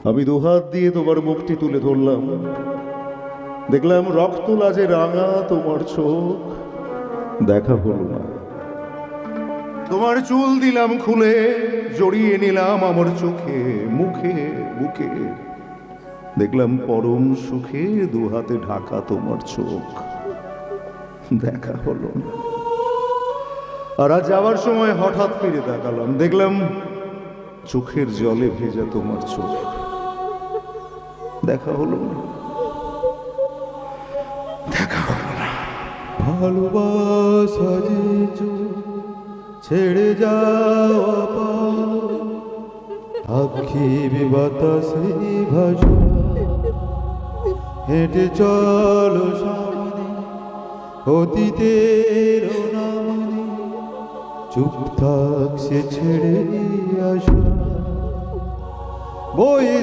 আমি দুহাত দিয়ে তোমার মুখটি তুলে ধরলাম, দেখলাম রক্ত লাজে রাঙা তোমার চোখ। দেখা হলো না। তোমার চুল দিলাম খুলে, জড়িয়ে নিলাম আমার চোখে মুখে বুকে, দেখলাম পরম সুখে দুহাতে ঢাকা তোমার চোখ। দেখা হলো না। আর আজ যাওয়ার সময় হঠাৎ ফিরে তাকালাম, দেখলাম চোখের জলে ভেজা তোমার চোখ। দেখা হলো না। দেখা হলো না। ভালোবাসা যে ছেড়ে যাওয়া পালো, আখি বাতাসে ভাসা, হেঁটে চলো সামনে অতীতের নামনে, চুপ থাক সে ছেড়ে আসা বয়ে